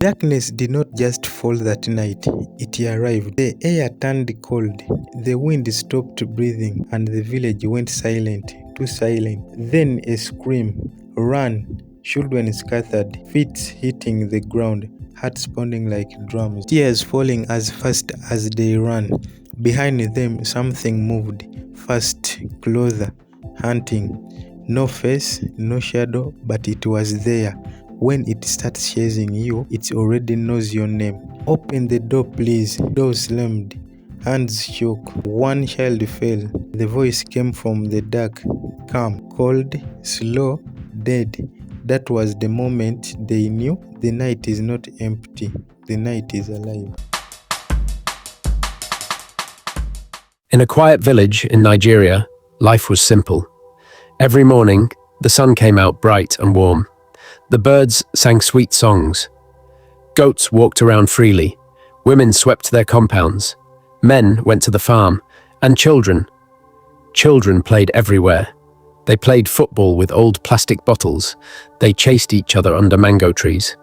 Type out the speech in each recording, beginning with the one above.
Darkness did not just fall that night, it arrived. The air turned cold, the wind stopped breathing, and the village went silent, too silent. Then a scream, run, children scattered, feet hitting the ground, hearts pounding like drums, tears falling as fast as they ran. Behind them, something moved, fast, closer, hunting. No face, no shadow, but it was there. When it starts chasing you, it already knows your name. Open the door, please. Door slammed. Hands shook. One child fell. The voice came from the dark. Calm, cold, slow, dead. That was the moment they knew the night is not empty. The night is alive. In a quiet village in Nigeria, life was simple. Every morning, the sun came out bright and warm. The birds sang sweet songs. Goats walked around freely. Women swept their compounds. Men went to the farm. And children played everywhere. They played football with old plastic bottles. They chased each other under mango trees.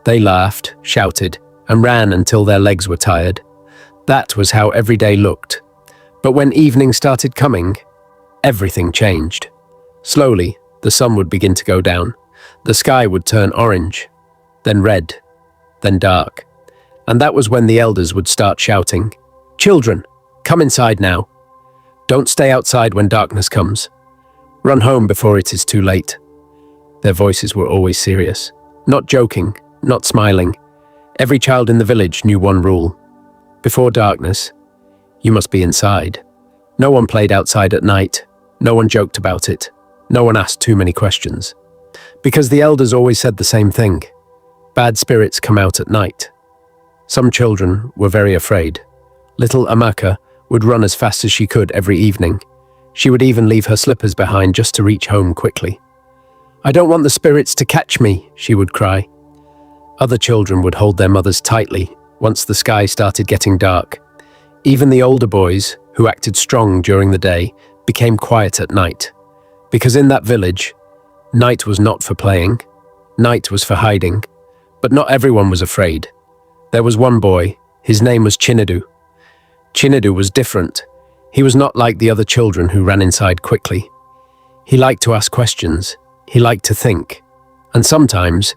They laughed, shouted, and ran until their legs were tired. That was how every day looked. But when evening started coming, everything changed. Slowly, the sun would begin to go down. The sky would turn orange, then red, then dark. And that was when the elders would start shouting, "Children, come inside now. Don't stay outside when darkness comes. Run home before it is too late." Their voices were always serious, not joking, not smiling. Every child in the village knew one rule. Before darkness, you must be inside. No one played outside at night. No one joked about it. No one asked too many questions. Because the elders always said the same thing. Bad spirits come out at night. Some children were very afraid. Little Amaka would run as fast as she could every evening. She would even leave her slippers behind just to reach home quickly. "I don't want the spirits to catch me," she would cry. Other children would hold their mothers tightly once the sky started getting dark. Even the older boys, who acted strong during the day, became quiet at night. Because in that village, night was not for playing. Night was for hiding. But not everyone was afraid. There was one boy. His name was Chinedu. Chinedu was different. He was not like the other children who ran inside quickly. He liked to ask questions. He liked to think. And sometimes,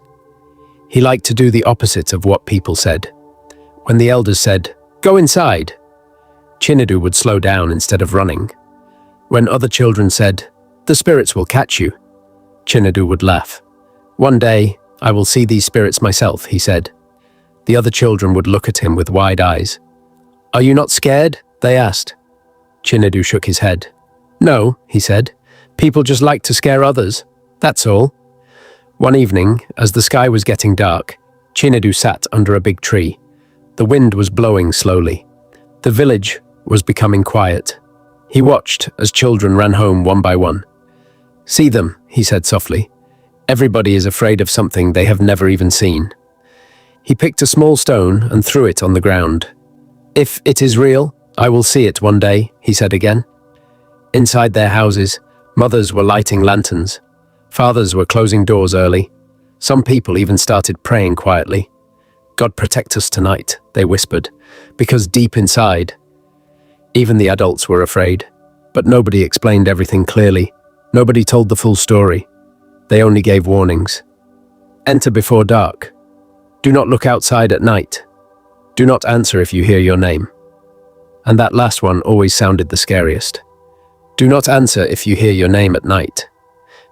he liked to do the opposite of what people said. When the elders said, "Go inside," Chinedu would slow down instead of running. When other children said, "The spirits will catch you," Chinedu would laugh. "One day, I will see these spirits myself," he said. The other children would look at him with wide eyes. "Are you not scared?" they asked. Chinedu shook his head. "No," he said. "People just like to scare others. That's all." One evening, as the sky was getting dark, Chinedu sat under a big tree. The wind was blowing slowly. The village was becoming quiet. He watched as children ran home one by one. "See them," he said softly. "Everybody is afraid of something they have never even seen." He picked a small stone and threw it on the ground. "If it is real, I will see it one day," he said again. Inside their houses, mothers were lighting lanterns. Fathers were closing doors early. Some people even started praying quietly. "God protect us tonight," they whispered, because deep inside, even the adults were afraid. But nobody explained everything clearly. Nobody told the full story. They only gave warnings. "Enter before dark. Do not look outside at night. Do not answer if you hear your name." And that last one always sounded the scariest. "Do not answer if you hear your name at night."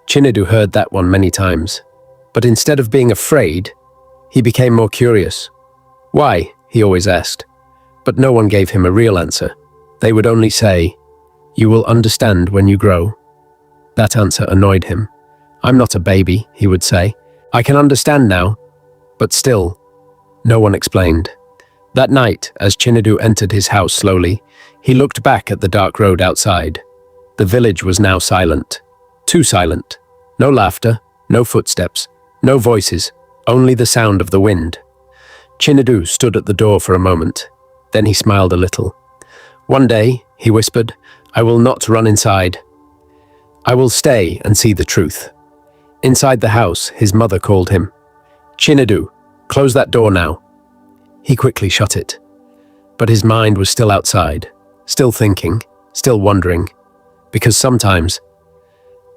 Chinedu heard that one many times. But instead of being afraid, he became more curious. "Why?" he always asked. But no one gave him a real answer. They would only say, "You will understand when you grow." That answer annoyed him. "I'm not a baby," he would say. "I can understand now." But still, no one explained. That night, as Chinedu entered his house slowly, he looked back at the dark road outside. The village was now silent. Too silent. No laughter, no footsteps, no voices, only the sound of the wind. Chinedu stood at the door for a moment. Then he smiled a little. "One day," he whispered, "I will not run inside. I will stay and see the truth." Inside the house, his mother called him. "Chinedu, Close that door now." He quickly shut it. But his mind was still outside, still thinking, still wondering. Because sometimes,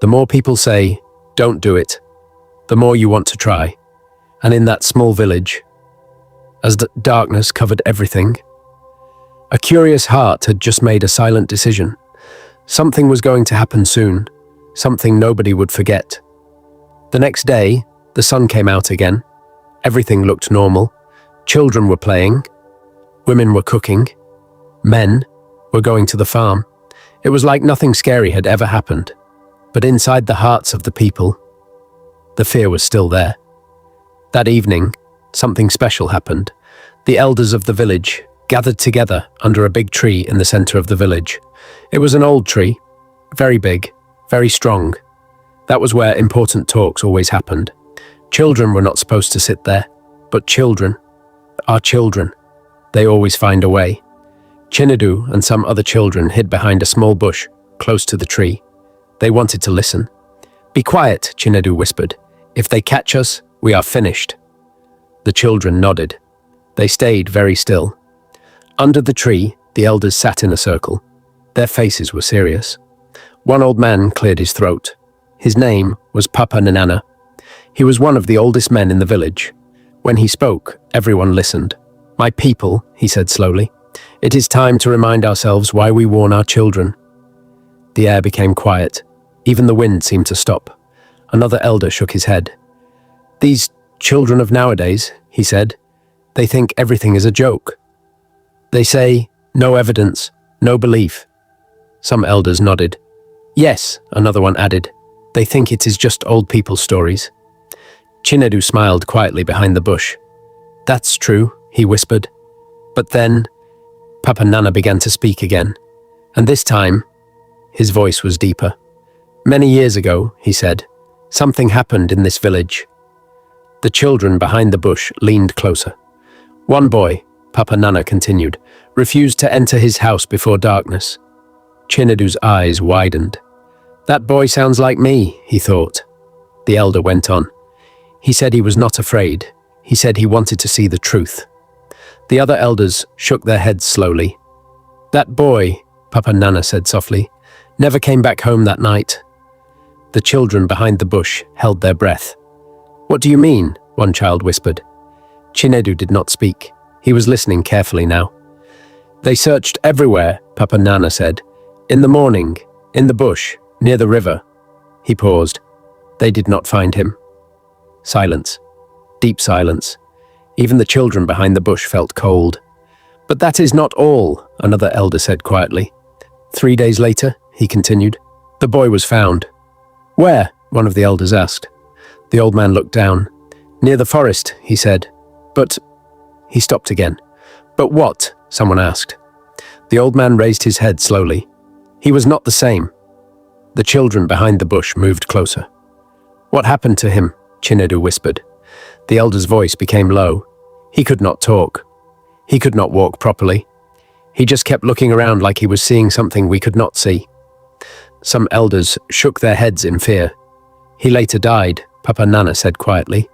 the more people say, "Don't do it," the more you want to try. And in that small village, as the darkness covered everything, a curious heart had just made a silent decision. Something was going to happen soon, something nobody would forget. The next day, the sun came out again. Everything looked normal. Children were playing. Women were cooking. Men were going to the farm. It was like nothing scary had ever happened. But inside the hearts of the people, the fear was still there. That evening, something special happened. The elders of the village gathered together under a big tree in the center of the village. It was an old tree, very big, very strong. That was where important talks always happened. Children were not supposed to sit there, but children, our children, they always find a way. Chinedu and some other children hid behind a small bush close to the tree. They wanted to listen. "Be quiet," Chinedu whispered. "If they catch us, we are finished." The children nodded. They stayed very still. Under the tree, the elders sat in a circle. Their faces were serious. One old man cleared his throat. His name was Papa Nana. He was one of the oldest men in the village. When he spoke, everyone listened. "My people," he said slowly, "it is time to remind ourselves why we warn our children." The air became quiet. Even the wind seemed to stop. Another elder shook his head. "These children of nowadays," he said, "they think everything is a joke. They say, no evidence, no belief." Some elders nodded. "Yes," another one added, "they think it is just old people's stories." Chinedu smiled quietly behind the bush. "That's true," he whispered. But then, Papa Nana began to speak again. And this time, his voice was deeper. "Many years ago," he said, "something happened in this village." The children behind the bush leaned closer. "One boy," Papa Nana continued, "refused to enter his house before darkness." Chinedu's eyes widened. "That boy sounds like me," he thought. The elder went on. "He said he was not afraid. He said he wanted to see the truth." The other elders shook their heads slowly. "That boy," Papa Nana said softly, "never came back home that night." The children behind the bush held their breath. "What do you mean?" one child whispered. Chinedu did not speak. He was listening carefully now. "They searched everywhere," Papa Nana said. "In the morning, in the bush, near the river." He paused. They did not find him. Silence. Deep silence. Even the children behind the bush felt cold. "But that is not all," another elder said quietly. 3 days later, he continued, "the boy was found." "Where?" one of the elders asked. The old man looked down. "Near the forest," he said. "But—" He stopped again. "But what?" someone asked. The old man raised his head slowly. He was not the same. The children behind the bush moved closer. "What happened to him?" Chinedu whispered. The elder's voice became low. He could not talk. He could not walk properly. He just kept looking around like he was seeing something we could not see. Some elders shook their heads in fear. "He later died," Papa Nana said quietly.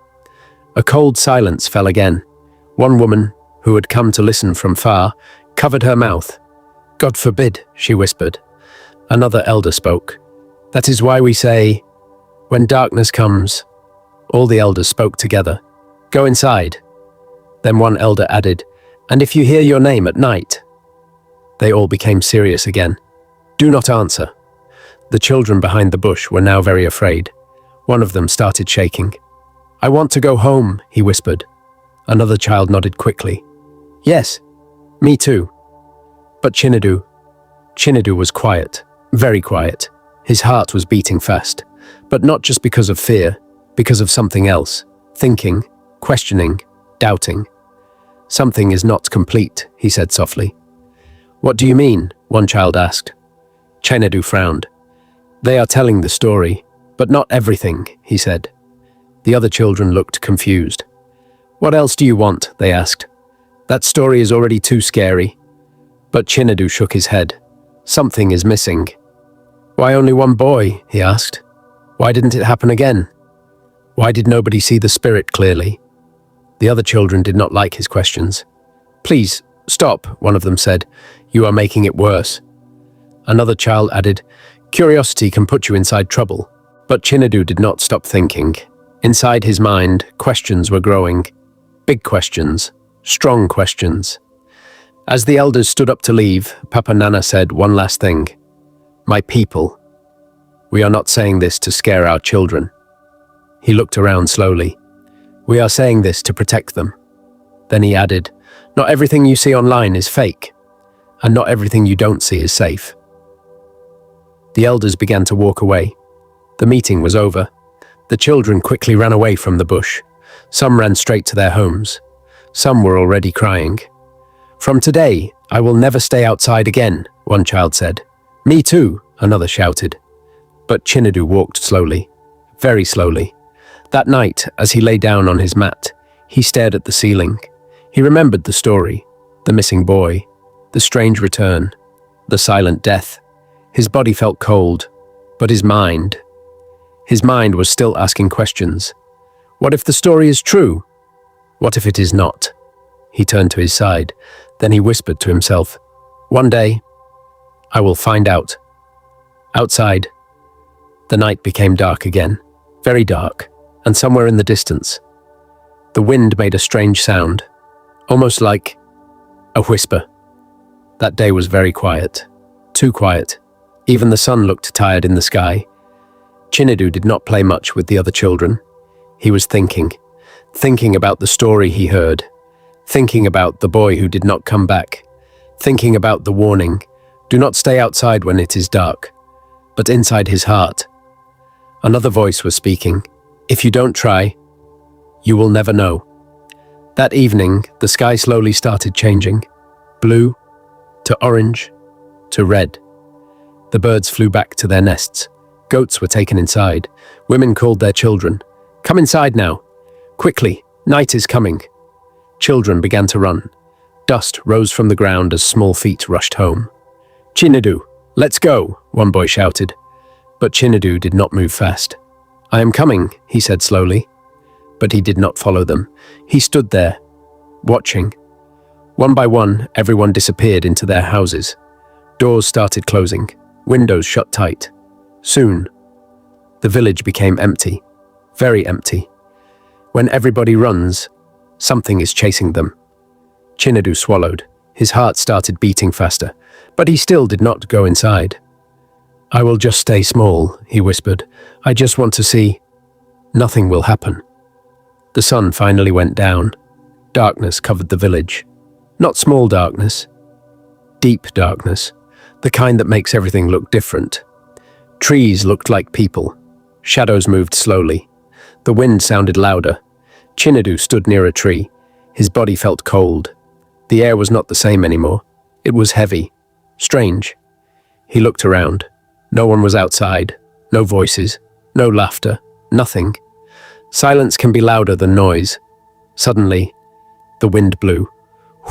A cold silence fell again. One woman, who had come to listen from far, covered her mouth. "God forbid," she whispered. Another elder spoke. "That is why we say, when darkness comes." All the elders spoke together. "Go inside." Then one elder added, "And if you hear your name at night." They all became serious again. "Do not answer." The children behind the bush were now very afraid. One of them started shaking. "I want to go home," he whispered. Another child nodded quickly. "Yes, me too." But Chinedu was quiet, very quiet. His heart was beating fast, but not just because of fear, because of something else, thinking, questioning, doubting. "Something is not complete," he said softly. "What do you mean?" one child asked. Chinedu frowned. "They are telling the story, but not everything," he said. The other children looked confused. "What else do you want?" they asked. "That story is already too scary." But Chinedu shook his head. "Something is missing." "Why only one boy?" he asked. "Why didn't it happen again? Why did nobody see the spirit clearly?" The other children did not like his questions. "Please, stop," one of them said. "You are making it worse." Another child added, "Curiosity can put you inside trouble." But Chinedu did not stop thinking. Inside his mind, questions were growing. Big questions, strong questions. As the elders stood up to leave, Papa Nana said one last thing. "My people, we are not saying this to scare our children." He looked around slowly. "We are saying this to protect them." Then he added, "Not everything you see online is fake, and not everything you don't see is safe." The elders began to walk away. The meeting was over. The children quickly ran away from the bush. Some ran straight to their homes. Some were already crying. "From today, I will never stay outside again," one child said. "Me too," another shouted. But Chinedu walked slowly, very slowly. That night, as he lay down on his mat, he stared at the ceiling. He remembered the story, the missing boy, the strange return, the silent death. His body felt cold, but his mind was still asking questions. What if the story is true? What if it is not? He turned to his side. Then he whispered to himself, "One day, I will find out." Outside, the night became dark again, very dark, and somewhere in the distance, the wind made a strange sound, almost like a whisper. That day was very quiet, too quiet. Even the sun looked tired in the sky. Chinedu did not play much with the other children. He was thinking about the story he heard, thinking about the boy who did not come back, thinking about the warning, "Do not stay outside when it is dark." But inside his heart, another voice was speaking, "If you don't try, you will never know." That evening, the sky slowly started changing, blue to orange to red. The birds flew back to their nests. Goats were taken inside. Women called their children. "Come inside now. Quickly, night is coming." Children began to run. Dust rose from the ground as small feet rushed home. "Chinedu, let's go," one boy shouted. But Chinedu did not move fast. "I am coming," he said slowly. But he did not follow them. He stood there, watching. One by one, everyone disappeared into their houses. Doors started closing. Windows shut tight. Soon, the village became empty, very empty. When everybody runs, something is chasing them. Chinedu swallowed. His heart started beating faster, but he still did not go inside. "I will just stay small," he whispered. "I just want to see. Nothing will happen." The sun finally went down. Darkness covered the village. Not small darkness, deep darkness, the kind that makes everything look different. Trees looked like people. Shadows moved slowly. The wind sounded louder. Chinedu stood near a tree. His body felt cold. The air was not the same anymore. It was heavy, strange. He looked around. No one was outside. No voices. No laughter. Nothing. Silence can be louder than noise. Suddenly, the wind blew.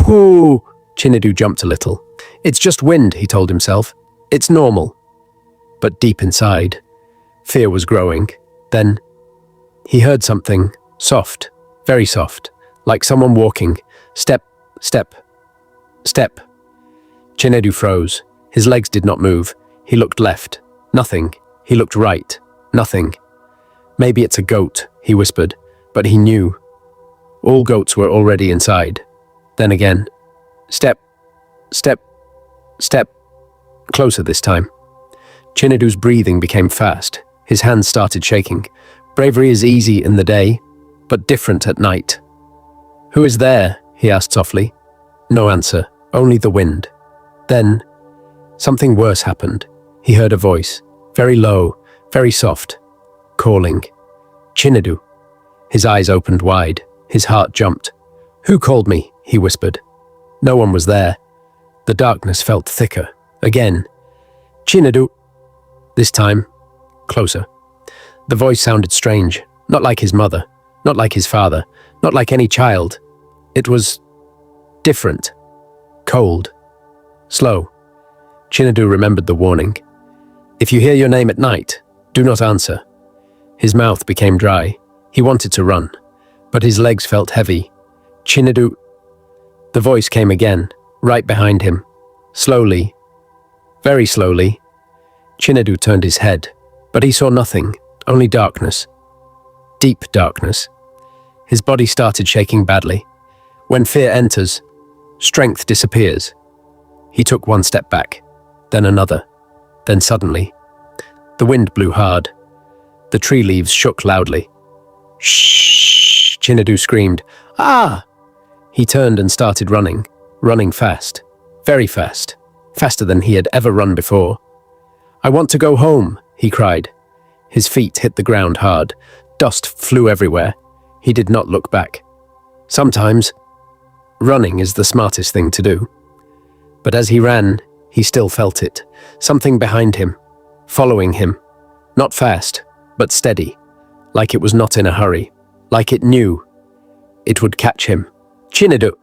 "Whoo!" Chinedu jumped a little. "It's just wind," he told himself. "It's normal." But deep inside, fear was growing. Then, he heard something soft, very soft, like someone walking. Step, step, step. Chinedu froze. His legs did not move. He looked left. Nothing. He looked right. Nothing. "Maybe it's a goat," he whispered, but he knew. All goats were already inside. Then again, step, step, step, closer this time. Chinedu's breathing became fast. His hands started shaking. Bravery is easy in the day, but different at night. "Who is there?" he asked softly. No answer, only the wind. Then, something worse happened. He heard a voice, very low, very soft, calling, "Chinedu." His eyes opened wide. His heart jumped. "Who called me?" he whispered. No one was there. The darkness felt thicker. Again, "Chinedu." This time, closer. The voice sounded strange, not like his mother, not like his father, not like any child. It was different, cold, slow. Chinedu remembered the warning. "If you hear your name at night, do not answer." His mouth became dry. He wanted to run, but his legs felt heavy. Chinedu. The voice came again, right behind him. Slowly, very slowly, Chinedu turned his head, but he saw nothing, only darkness. Deep darkness. His body started shaking badly. When fear enters, strength disappears. He took one step back, then another. Then suddenly, the wind blew hard. The tree leaves shook loudly. Shh! Chinedu screamed. Ah! He turned and started running fast, very fast, faster than he had ever run before. I want to go home, he cried. His feet hit the ground hard. Dust flew everywhere. He did not look back. Sometimes, running is the smartest thing to do. But as he ran, he still felt it. Something behind him, following him. Not fast, but steady, like it was not in a hurry, like it knew it would catch him. Chinedu!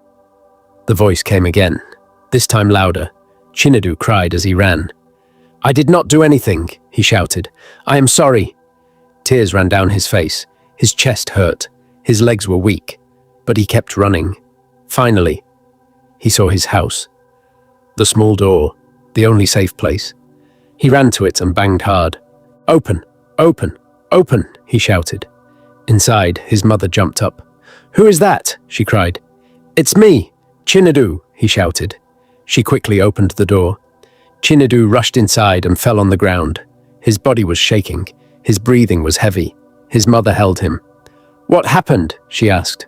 The voice came again, this time louder. Chinedu cried as he ran. I did not do anything, he shouted. I am sorry. Tears ran down his face. His chest hurt. His legs were weak, but he kept running. Finally, he saw his house. The small door, the only safe place. He ran to it and banged hard. Open, open, open, he shouted. Inside, his mother jumped up. Who is that? She cried. It's me, Chinedu, he shouted. She quickly opened the door. Chinedu rushed inside and fell on the ground. His body was shaking. His breathing was heavy. His mother held him. What happened? She asked.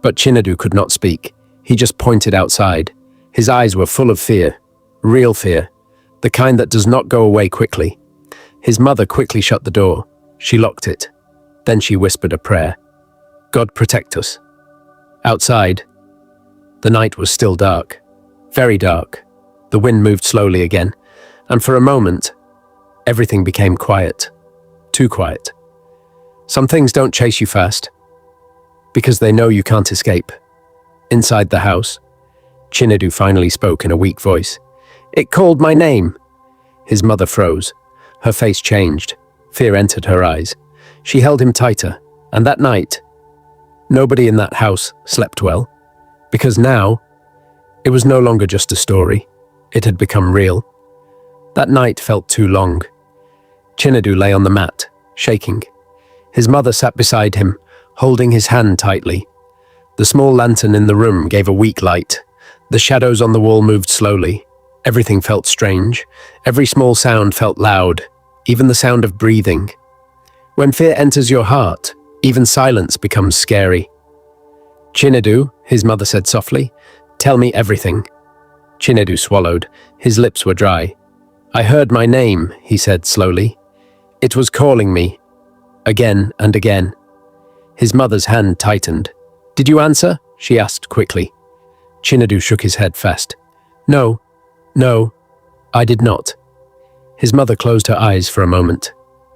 But Chinedu could not speak. He just pointed outside. His eyes were full of fear. Real fear. The kind that does not go away quickly. His mother quickly shut the door. She locked it. Then she whispered a prayer. God protect us. Outside, the night was still dark. Very dark. The wind moved slowly again, and for a moment, everything became quiet. Too quiet. Some things don't chase you fast, because they know you can't escape. Inside the house, Chinedu finally spoke in a weak voice. It called my name. His mother froze. Her face changed. Fear entered her eyes. She held him tighter, and that night, nobody in that house slept well, because now, it was no longer just a story. It had become real. That night felt too long. Chinedu lay on the mat, shaking. His mother sat beside him, holding his hand tightly. The small lantern in the room gave a weak light. The shadows on the wall moved slowly. Everything felt strange. Every small sound felt loud, even the sound of breathing. When fear enters your heart, even silence becomes scary. Chinedu, his mother said softly, tell me everything. Chinedu swallowed. His lips were dry. I heard my name, he said slowly. It was calling me. Again and again. His mother's hand tightened. Did you answer? She asked quickly. Chinedu shook his head fast. No, I did not. His mother closed her eyes for a moment.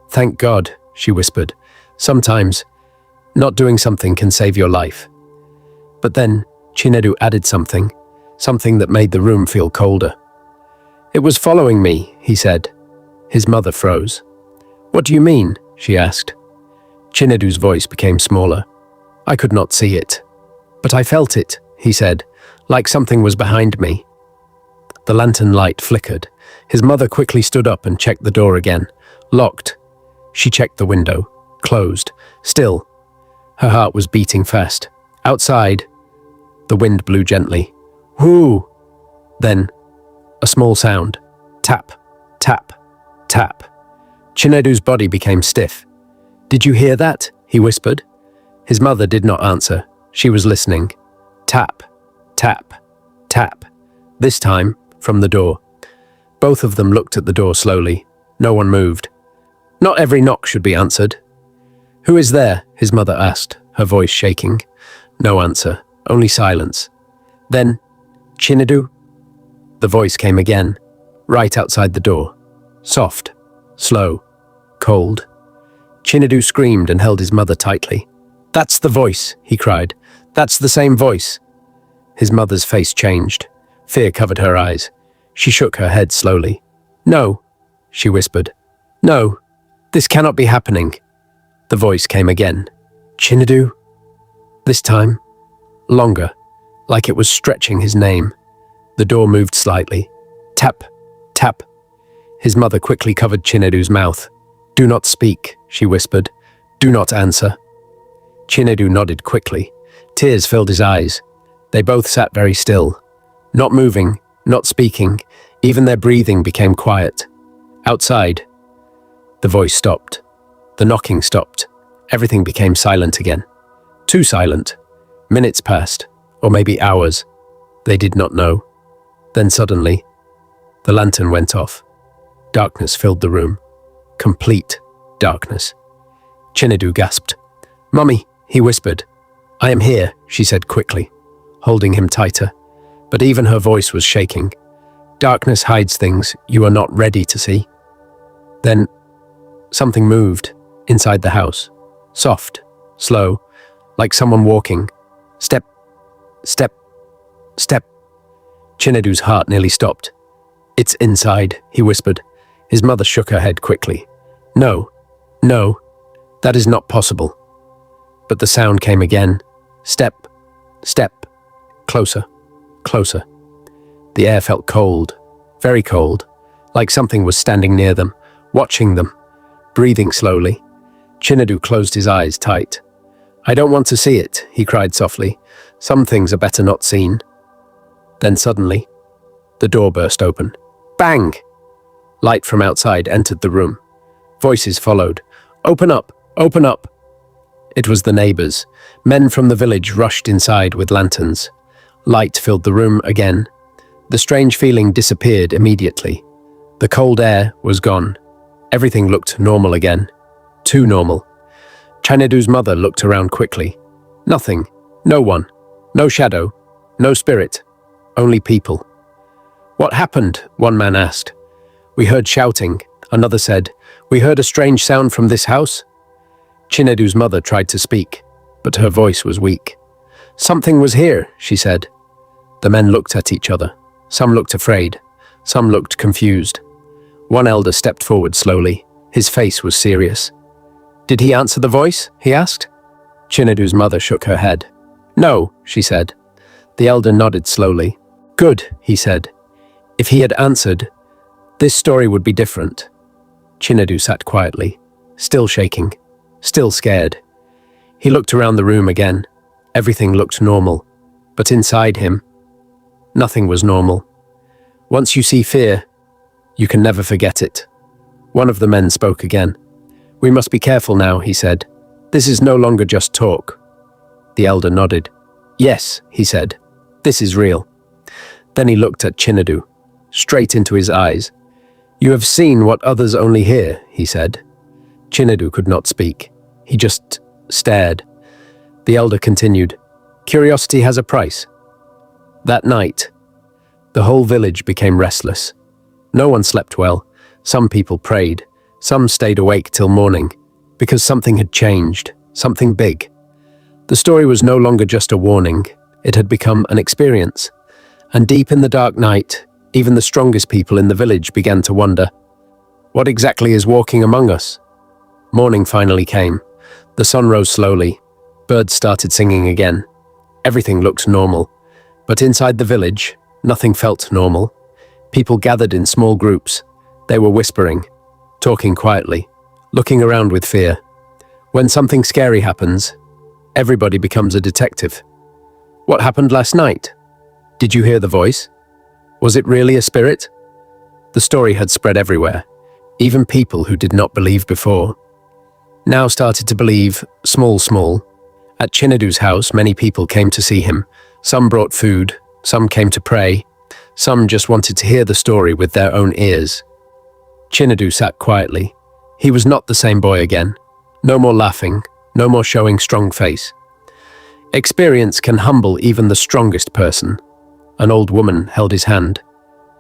Thank God, she whispered. Sometimes, not doing something can save your life. But then, Chinedu added something that made the room feel colder. It was following me, he said. His mother froze. What do you mean? She asked. Chinedu's voice became smaller. I could not see it. But I felt it, he said, like something was behind me. The lantern light flickered. His mother quickly stood up and checked the door again. Locked. She checked the window. Closed. Still. Her heart was beating fast. Outside, the wind blew gently. Whoo! Then, a small sound. Tap, tap, tap. Chinedu's body became stiff. Did you hear that? He whispered. His mother did not answer. She was listening. Tap, tap, tap. This time, from the door. Both of them looked at the door slowly. No one moved. Not every knock should be answered. Who is there? His mother asked, her voice shaking. No answer, only silence. Then, Chinedu? The voice came again, right outside the door. Soft, slow, cold. Chinedu screamed and held his mother tightly. That's the voice, he cried. That's the same voice. His mother's face changed. Fear covered her eyes. She shook her head slowly. No, she whispered. No, this cannot be happening. The voice came again. Chinedu? This time, longer, like it was stretching his name. The door moved slightly. Tap, tap. His mother quickly covered Chinedu's mouth. "Do not speak," she whispered. "Do not answer." Chinedu nodded quickly. Tears filled his eyes. They both sat very still, not moving, not speaking. Even their breathing became quiet. Outside, the voice stopped. The knocking stopped. Everything became silent again. Too silent. Minutes passed, or maybe hours. They did not know. Then suddenly, the lantern went off. Darkness filled the room. Complete darkness. Chinedu gasped. "Mummy," he whispered. "I am here," she said quickly, holding him tighter. But even her voice was shaking. Darkness hides things you are not ready to see. Then, something moved inside the house. Soft, slow, like someone walking. Step, step, step. Chinedu's heart nearly stopped. "It's inside," he whispered. His mother shook her head quickly. "No, no, that is not possible." But the sound came again. Step, step, closer, closer. The air felt cold, very cold, like something was standing near them, watching them, breathing slowly. Chinedu closed his eyes tight. "I don't want to see it," he cried softly. "Some things are better not seen." Then suddenly, the door burst open. Bang! Light from outside entered the room. Voices followed. "Open up! Open up!" It was the neighbors. Men from the village rushed inside with lanterns. Light filled the room again. The strange feeling disappeared immediately. The cold air was gone. Everything looked normal again. Too normal. Chinedu's mother looked around quickly. Nothing. No one. No shadow. No spirit. Only people. "What happened?" one man asked. "We heard shouting," another said. "We heard a strange sound from this house." Chinedu's mother tried to speak, but her voice was weak. "Something was here," she said. The men looked at each other. Some looked afraid. Some looked confused. One elder stepped forward slowly. His face was serious. "Did he answer the voice?" he asked. Chinedu's mother shook her head. "No," she said. The elder nodded slowly. "Good," he said. "If he had answered, this story would be different." Chinedu sat quietly, still shaking, still scared. He looked around the room again. Everything looked normal, but inside him, nothing was normal. Once you see fear, you can never forget it. One of the men spoke again. "We must be careful now," he said. "This is no longer just talk." The elder nodded. "Yes," he said. "This is real." Then he looked at Chinedu, straight into his eyes. "You have seen what others only hear," he said. Chinedu could not speak. He just stared. The elder continued, "Curiosity has a price." That night, the whole village became restless. No one slept well. Some people prayed. Some stayed awake till morning, because something had changed, something big. The story was no longer just a warning. It had become an experience. And deep in the dark night, even the strongest people in the village began to wonder, what exactly is walking among us? Morning finally came. The sun rose slowly. Birds started singing again. Everything looked normal. But inside the village, nothing felt normal. People gathered in small groups. They were whispering, talking quietly, looking around with fear. When something scary happens, everybody becomes a detective. What happened last night? Did you hear the voice? Was it really a spirit? The story had spread everywhere. Even people who did not believe before now started to believe, small. At Chinedu's house, many people came to see him. Some brought food, some came to pray, some just wanted to hear the story with their own ears. Chinedu sat quietly. He was not the same boy again. No more laughing, no more showing strong face. Experience can humble even the strongest person. An old woman held his hand.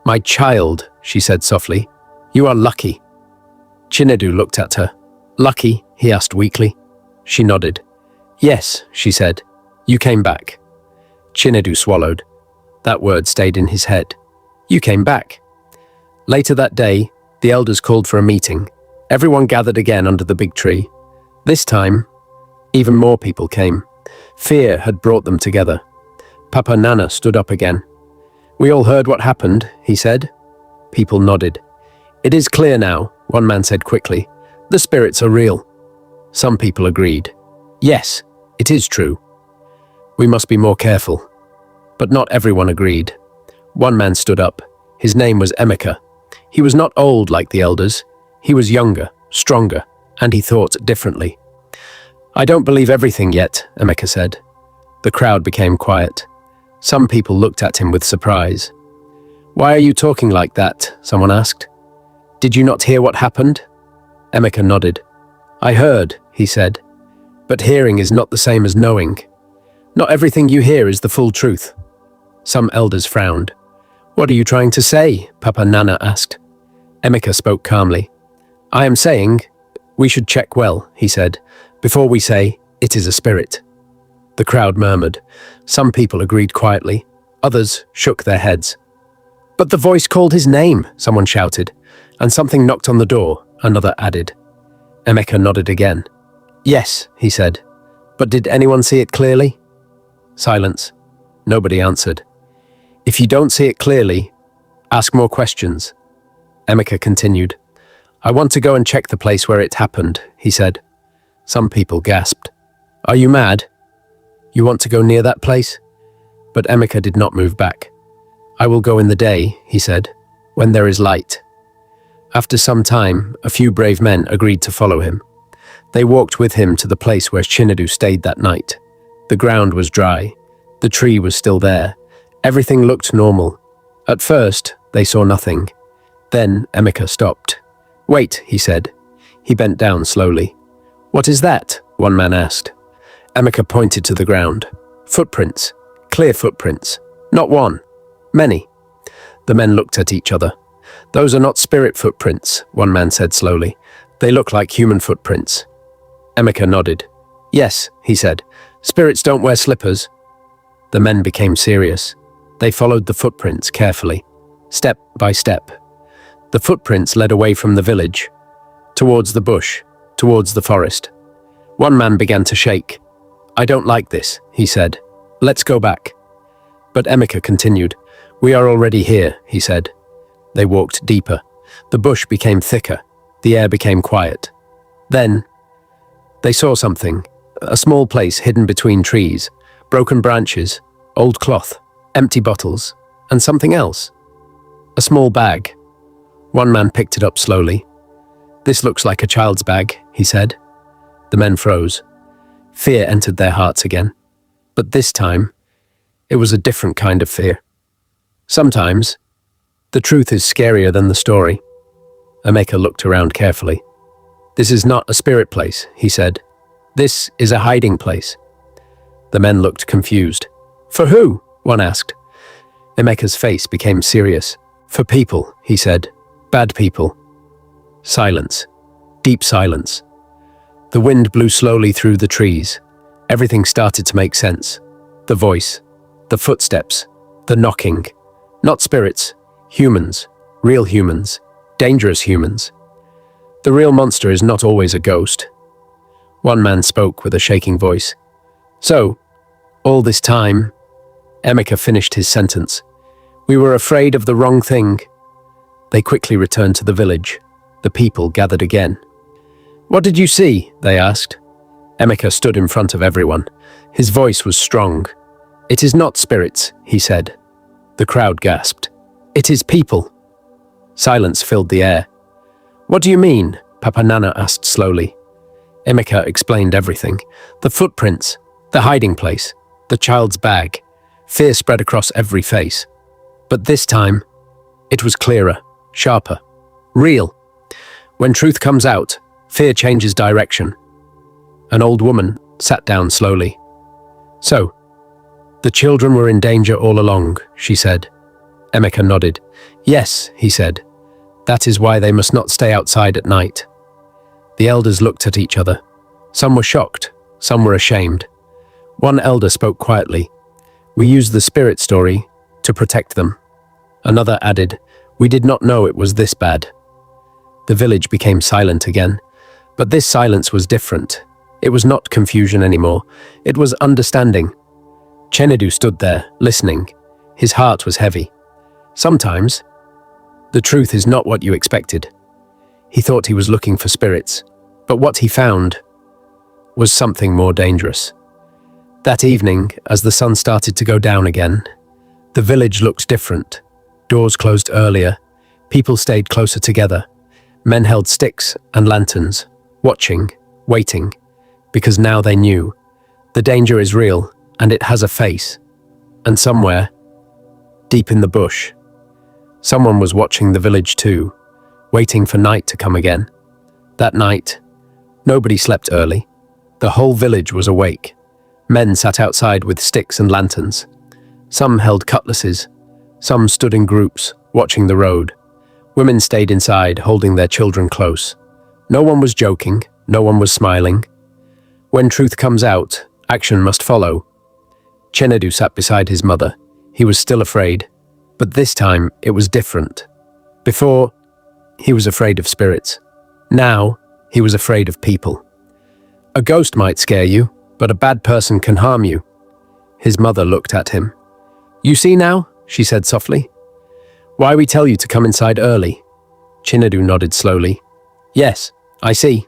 "My child," she said softly, "you are lucky." Chinedu looked at her. "Lucky?" he asked weakly. She nodded. "Yes," she said. "You came back." Chinedu swallowed. That word stayed in his head. You came back. Later that day, the elders called for a meeting. Everyone gathered again under the big tree. This time, even more people came. Fear had brought them together. Papa Nana stood up again. "We all heard what happened," he said. People nodded. "It is clear now," one man said quickly. "The spirits are real." Some people agreed. "Yes, it is true. We must be more careful." But not everyone agreed. One man stood up. His name was Emeka. He was not old like the elders. He was younger, stronger, and he thought differently. "I don't believe everything yet," Emeka said. The crowd became quiet. Some people looked at him with surprise. "Why are you talking like that?" someone asked. "Did you not hear what happened?" Emeka nodded. "I heard," he said. "But hearing is not the same as knowing. Not everything you hear is the full truth." Some elders frowned. "What are you trying to say?" Papa Nana asked. Emeka spoke calmly. "I am saying, we should check well," he said, "before we say, it is a spirit." The crowd murmured. Some people agreed quietly. Others shook their heads. "But the voice called his name," someone shouted, and something knocked on the door, another added. Emeka nodded again. "Yes," he said. "But did anyone see it clearly?" Silence. Nobody answered. "If you don't see it clearly, ask more questions." Emeka continued. "I want to go and check the place where it happened," he said. Some people gasped. "Are you mad? You want to go near that place?" But Emeka did not move back. "I will go in the day," he said, "when there is light." After some time, a few brave men agreed to follow him. They walked with him to the place where Chinedu stayed that night. The ground was dry. The tree was still there. Everything looked normal. At first, they saw nothing. Then Emeka stopped. "Wait," he said. He bent down slowly. "What is that?" one man asked. Emeka pointed to the ground. "Footprints. Clear footprints. Not one. Many." The men looked at each other. "Those are not spirit footprints," one man said slowly. "They look like human footprints." Emeka nodded. "Yes," he said. "Spirits don't wear slippers." The men became serious. They followed the footprints carefully, step by step. The footprints led away from the village, towards the bush, towards the forest. One man began to shake. "I don't like this," he said. "Let's go back." But Emeka continued. "We are already here," he said. They walked deeper. The bush became thicker. The air became quiet. Then they saw something, a small place hidden between trees, broken branches, old cloth, empty bottles, and something else. A small bag. One man picked it up slowly. "This looks like a child's bag," he said. The men froze. Fear entered their hearts again. But this time, it was a different kind of fear. Sometimes, the truth is scarier than the story. Emeka looked around carefully. "This is not a spirit place," he said. "This is a hiding place." The men looked confused. "For who?" one asked. Emeka's face became serious. "For people," he said. "Bad people." Silence. Deep silence. The wind blew slowly through the trees. Everything started to make sense. The voice, the footsteps, the knocking. Not spirits, humans, real humans, dangerous humans. The real monster is not always a ghost. One man spoke with a shaking voice. "So, all this time," Emeka finished his sentence, "we were afraid of the wrong thing." They quickly returned to the village. The people gathered again. "What did you see?" they asked. Emeka stood in front of everyone. His voice was strong. "It is not spirits," he said. The crowd gasped. "It is people." Silence filled the air. "What do you mean?" Papa Nana asked slowly. Emeka explained everything. The footprints, the hiding place, the child's bag. Fear spread across every face. But this time, it was clearer, sharper, real. When truth comes out, fear changes direction. An old woman sat down slowly. "So, the children were in danger all along," she said. Emeka nodded. "Yes," he said. "That is why they must not stay outside at night." The elders looked at each other. Some were shocked, some were ashamed. One elder spoke quietly. "We used the spirit story to protect them." Another added, "We did not know it was this bad." The village became silent again. But this silence was different. It was not confusion anymore. It was understanding. Chinedu stood there, listening. His heart was heavy. Sometimes, the truth is not what you expected. He thought he was looking for spirits, but what he found was something more dangerous. That evening, as the sun started to go down again, the village looked different. Doors closed earlier, people stayed closer together. Men held sticks and lanterns, watching, waiting, because now they knew. The danger is real, and it has a face. And somewhere, deep in the bush, someone was watching the village too, waiting for night to come again. That night, nobody slept early. The whole village was awake. Men sat outside with sticks and lanterns. Some held cutlasses. Some stood in groups, watching the road. Women stayed inside, holding their children close. No one was joking. No one was smiling. When truth comes out, action must follow. Chinedu sat beside his mother. He was still afraid, but this time it was different. Before, he was afraid of spirits. Now, he was afraid of people. A ghost might scare you, but a bad person can harm you. His mother looked at him. "You see now?" she said softly. "Why we tell you to come inside early?" Chinedu nodded slowly. "Yes, I see."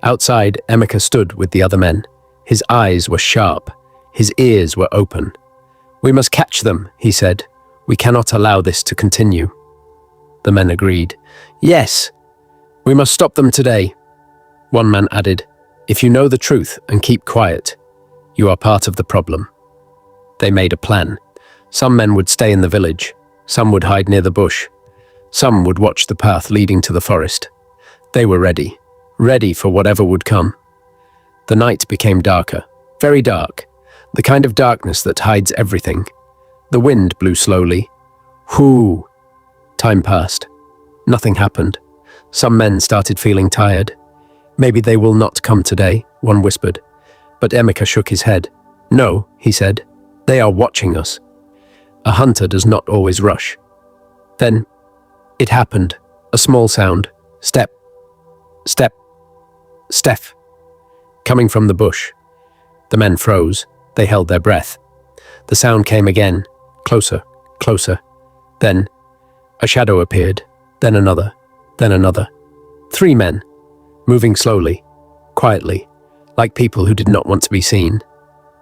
Outside, Emeka stood with the other men. His eyes were sharp. His ears were open. "We must catch them," he said. "We cannot allow this to continue." The men agreed. "Yes, we must stop them today." One man added, "If you know the truth and keep quiet, you are part of the problem." They made a plan. Some men would stay in the village. Some would hide near the bush. Some would watch the path leading to the forest. They were ready for whatever would come. The night became darker, very dark, the kind of darkness that hides everything. The wind blew slowly. Whoo! Time passed. Nothing happened. Some men started feeling tired. "Maybe they will not come today," one whispered. But Emeka shook his head. "No," he said. "They are watching us." A hunter does not always rush. Then, it happened. A small sound. Step. Step. Step. Coming from the bush. The men froze. They held their breath. The sound came again. Closer. Closer. Then, a shadow appeared. Then another. Then another. 3 men. Moving slowly. Quietly. Like people who did not want to be seen.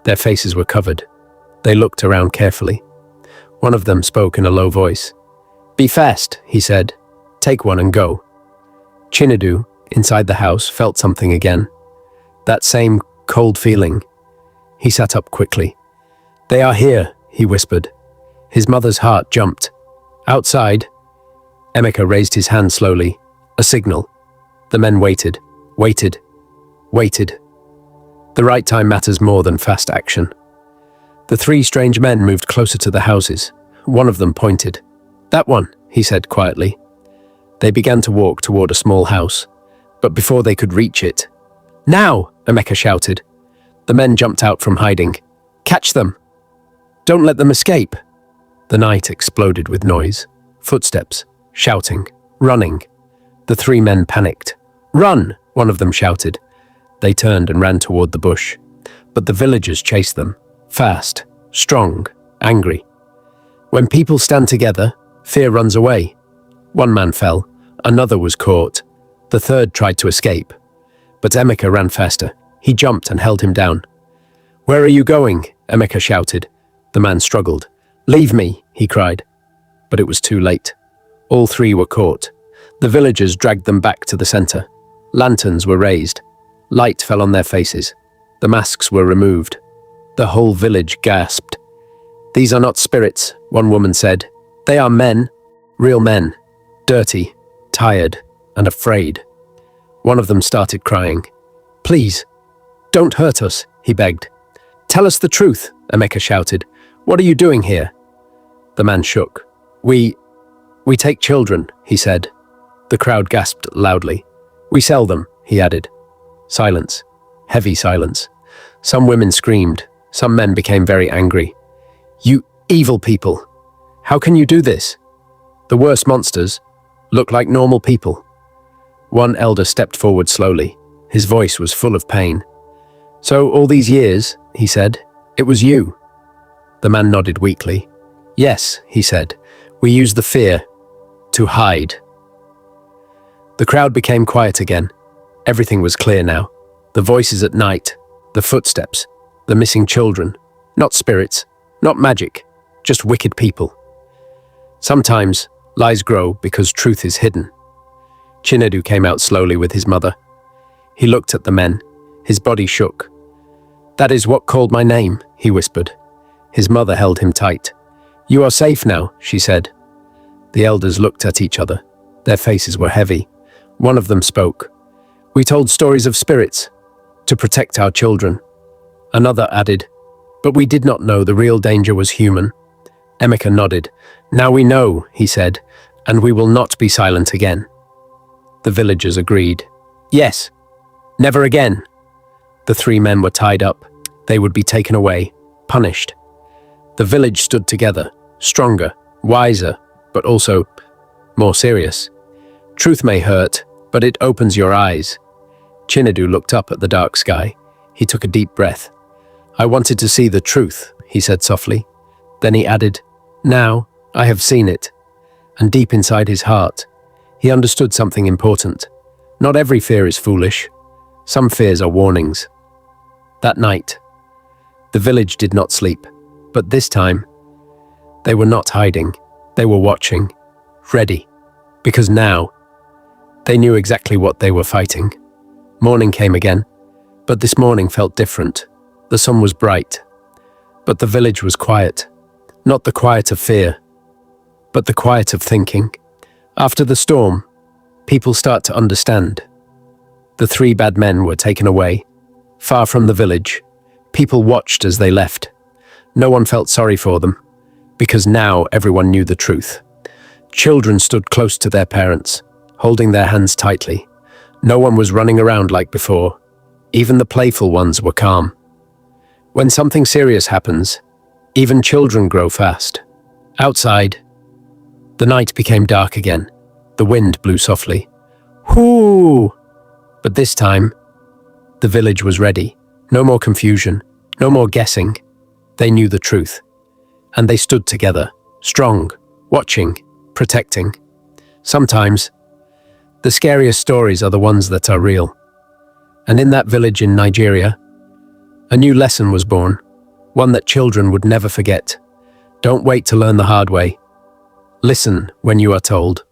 Their faces were covered. They looked around carefully. One of them spoke in a low voice. "Be fast," he said. "Take one and go." Chinedu, inside the house, felt something again. That same cold feeling. He sat up quickly. "They are here," he whispered. His mother's heart jumped. Outside, Emeka raised his hand slowly. A signal. The men waited. Waited. Waited. The right time matters more than fast action. The 3 strange men moved closer to the houses. One of them pointed. "That one," he said quietly. They began to walk toward a small house, but before they could reach it, "Now!" Emeka shouted. The men jumped out from hiding. "Catch them! Don't let them escape!" The night exploded with noise, footsteps, shouting, running. The 3 men panicked. "Run!" one of them shouted. They turned and ran toward the bush, but the villagers chased them. Fast, strong, angry. When people stand together, fear runs away. One man fell, another was caught. The third tried to escape. But Emeka ran faster. He jumped and held him down. "Where are you going?" Emeka shouted. The man struggled. "Leave me," he cried. But it was too late. All 3 were caught. The villagers dragged them back to the center. Lanterns were raised. Light fell on their faces. The masks were removed. The whole village gasped. "These are not spirits," one woman said. "They are men, real men, dirty, tired, and afraid." One of them started crying. "Please, don't hurt us," he begged. "Tell us the truth," Emeka shouted. "What are you doing here?" The man shook. We take children," he said. The crowd gasped loudly. "We sell them," he added. Silence. Heavy silence. Some women screamed. Some men became very angry. "You evil people! How can you do this? The worst monsters look like normal people." One elder stepped forward slowly. His voice was full of pain. "So all these years," he said, "it was you. The man nodded weakly. Yes, he said. We use the fear to hide. The crowd became quiet again. Everything was clear now. The voices at night, the footsteps, the missing children. Not spirits, not magic, just wicked people. Sometimes lies grow because truth is hidden. Chinedu came out slowly with his mother. He looked at the men. His body shook. That is what called my name, he whispered. His mother held him tight. You are safe now, she said. The elders looked at each other. Their faces were heavy. One of them spoke. We told stories of spirits to protect our children. Another added, but we did not know the real danger was human. Emeka nodded. Now we know, he said, and we will not be silent again. The villagers agreed. Yes, never again. The three men were tied up. They would be taken away, punished. The village stood together, stronger, wiser, but also more serious. Truth may hurt, but it opens your eyes. Chinedu looked up at the dark sky. He took a deep breath. I wanted to see the truth, he said softly. Then he added, now I have seen it. And deep inside his heart, he understood something important. Not every fear is foolish. Some fears are warnings. That night, the village did not sleep, but this time, they were not hiding. They were watching, ready, because now, they knew exactly what they were fighting. Morning came again, but this morning felt different. The sun was bright, but the village was quiet. Not the quiet of fear, but the quiet of thinking. After the storm, people start to understand. The three bad men were taken away. Far from the village, people watched as they left. No one felt sorry for them, because now everyone knew the truth. Children stood close to their parents, holding their hands tightly. No one was running around like before. Even the playful ones were calm. When something serious happens, even children grow fast. Outside, the night became dark again. The wind blew softly. Whoo! But this time, the village was ready. No more confusion, no more guessing. They knew the truth. And they stood together, strong, watching, protecting. Sometimes, the scariest stories are the ones that are real. And in that village in Nigeria, a new lesson was born, one that children would never forget. Don't wait to learn the hard way. Listen when you are told.